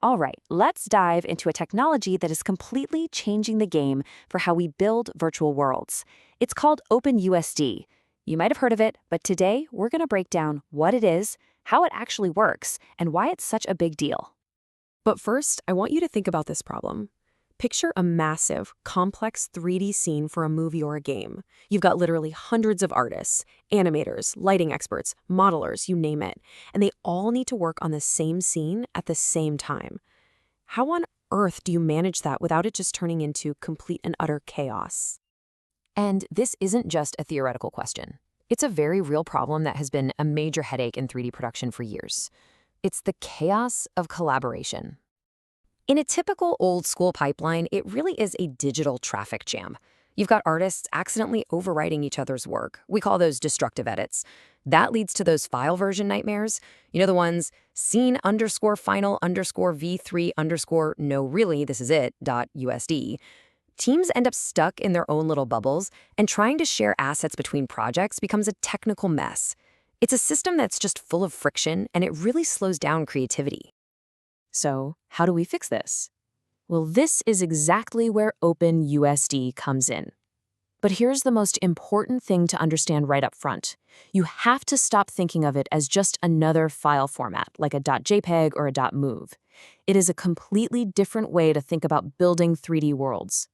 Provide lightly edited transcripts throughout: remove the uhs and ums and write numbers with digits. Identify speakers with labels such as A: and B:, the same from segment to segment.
A: All right, let's dive into a technology that is completely changing the game for how we build virtual worlds. It's called OpenUSD. You might have heard of it, but today we're going to break down what it is, how it actually works, and why it's such a big deal.
B: But first, I want you to think about this problem. Picture a massive, complex 3D scene for a movie or a game. You've got literally hundreds of artists, animators, lighting experts, modelers, you name it, and they all need to work on the same scene at the same time. How on earth do you manage that without it just turning into complete and utter chaos?
C: And this isn't just a theoretical question. It's a very real problem that has been a major headache in 3D production for years. It's the chaos of collaboration. In a typical old-school pipeline, it really is a digital traffic jam. You've got artists accidentally overwriting each other's work. We call those destructive edits. That leads to those file version nightmares. You know, the ones scene_final_v3_ no really, this is it, .usd. Teams end up stuck in their own little bubbles, and trying to share assets between projects becomes a technical mess. It's a system that's just full of friction, and it really slows down creativity.
B: So, how do we fix this? Well, this is exactly where OpenUSD comes in. But here's the most important thing to understand right up front. You have to stop thinking of it as just another file format, like a .jpeg or a .mov. It is a completely different way to think about building 3D worlds.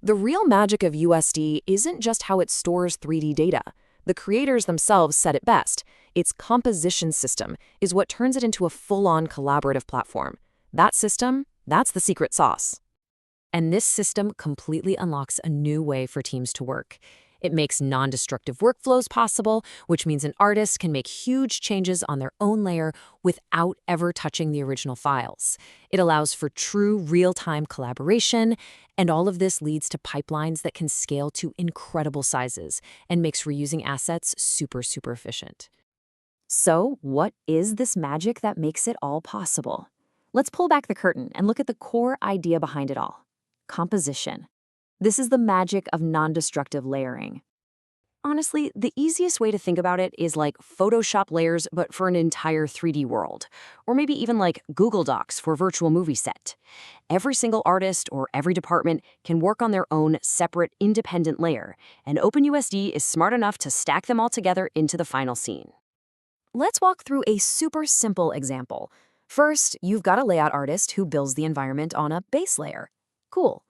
B: The real magic of USD isn't just how it stores 3D data. The creators themselves said it best. Its composition system is what turns it into a full-on collaborative platform. That system, that's the secret sauce. And this system completely unlocks a new way for teams to work. It makes non-destructive workflows possible, which means an artist can make huge changes on their own layer without ever touching the original files. It allows for true real-time collaboration, and all of this leads to pipelines that can scale to incredible sizes and makes reusing assets super efficient.
A: So, what is this magic that makes it all possible? Let's pull back the curtain and look at the core idea behind it all: composition. This is the magic of non-destructive layering. Honestly, the easiest way to think about it is like Photoshop layers, but for an entire 3D world. Or maybe even like Google Docs for virtual movie set. Every single artist or every department can work on their own separate, independent layer, and OpenUSD is smart enough to stack them all together into the final scene. Let's walk through a super simple example. First, you've got a layout artist who builds the environment on a base layer. Cool.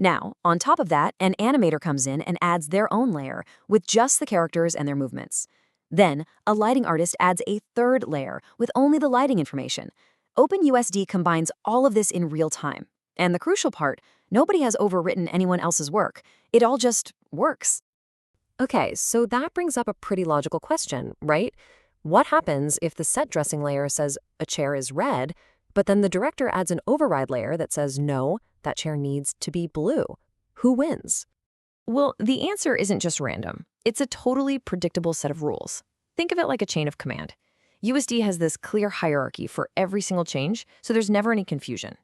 A: Now, on top of that, an animator comes in and adds their own layer with just the characters and their movements. Then, a lighting artist adds a third layer with only the lighting information. OpenUSD combines all of this in real time. And the crucial part, nobody has overwritten anyone else's work. It all just works.
C: Okay, so that brings up a pretty logical question, right? What happens if the set dressing layer says a chair is red, but then the director adds an override layer that says no, that chair needs to be blue? Who wins? Well, the answer isn't just random. It's a totally predictable set of rules. Think of it like a chain of command. USD has this clear hierarchy for every single change, so there's never any confusion.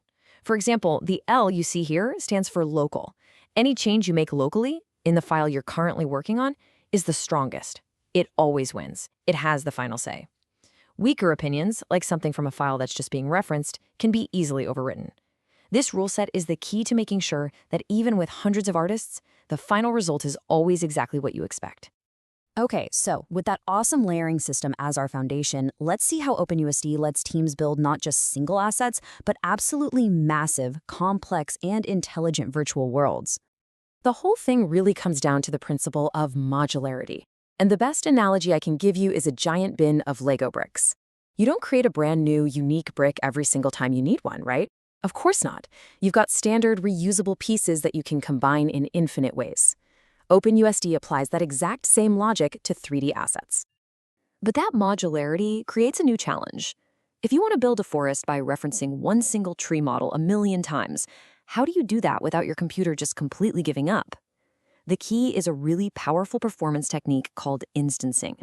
C: For example, the L you see here stands for local. Any change you make locally in the file you're currently working on is the strongest. It always wins. It has the final say. Weaker opinions, like something from a file that's just being referenced, can be easily overwritten. This rule set is the key to making sure that even with hundreds of artists, the final result is always exactly what you expect.
A: Okay, so with that awesome layering system as our foundation, let's see how OpenUSD lets teams build not just single assets, but absolutely massive, complex, and intelligent virtual worlds.
B: The whole thing really comes down to the principle of modularity. And the best analogy I can give you is a giant bin of Lego bricks. You don't create a brand new, unique brick every single time you need one, right? Of course not. You've got standard, reusable pieces that you can combine in infinite ways. OpenUSD applies that exact same logic to 3D assets. But that modularity creates a new challenge. If you want to build a forest by referencing one single tree model a million times, how do you do that without your computer just completely giving up? The key is a really powerful performance technique called instancing.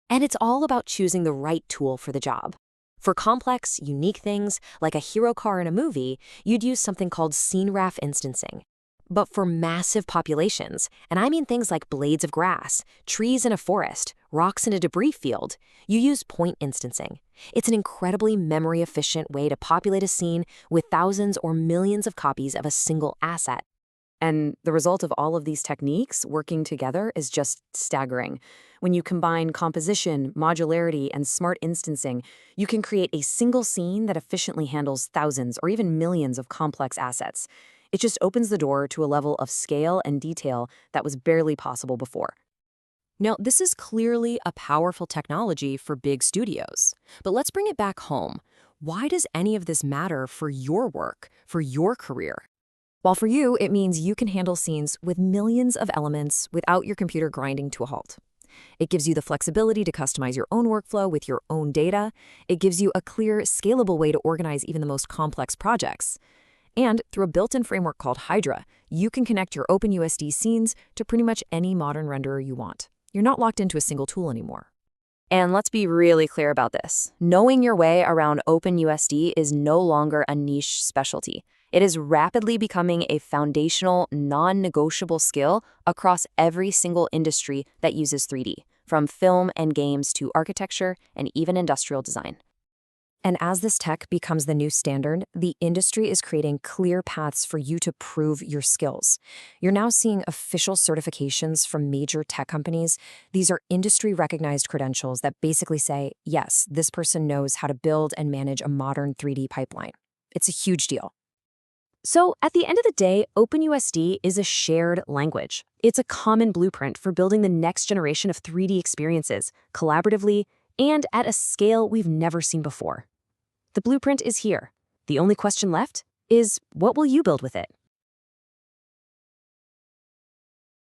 B: And it's all about choosing the right tool for the job. For complex, unique things, like a hero car in a movie, you'd use something called scene ref instancing. But for massive populations, and I mean things like blades of grass, trees in a forest, rocks in a debris field, you use point instancing. It's an incredibly memory-efficient way to populate a scene with thousands or millions of copies of a single asset.
A: And the result of all of these techniques working together is just staggering. When you combine composition, modularity, and smart instancing, you can create a single scene that efficiently handles thousands or even millions of complex assets. It just opens the door to a level of scale and detail that was barely possible before.
B: Now, this is clearly a powerful technology for big studios. But let's bring it back home. Why does any of this matter for your work, for your career?
C: While for you, it means you can handle scenes with millions of elements without your computer grinding to a halt. It gives you the flexibility to customize your own workflow with your own data. It gives you a clear, scalable way to organize even the most complex projects. And through a built-in framework called Hydra, you can connect your OpenUSD scenes to pretty much any modern renderer you want. You're not locked into a single tool anymore.
A: And let's be really clear about this. Knowing your way around OpenUSD is no longer a niche specialty. It is rapidly becoming a foundational, non-negotiable skill across every single industry that uses 3D, from film and games to architecture and even industrial design.
C: And as this tech becomes the new standard, the industry is creating clear paths for you to prove your skills. You're now seeing official certifications from major tech companies. These are industry-recognized credentials that basically say, yes, this person knows how to build and manage a modern 3D pipeline. It's a huge deal.
B: So, at the end of the day, OpenUSD is a shared language. It's a common blueprint for building the next generation of 3D experiences, collaboratively, and at a scale we've never seen before. The blueprint is here. The only question left is, what will you build with it?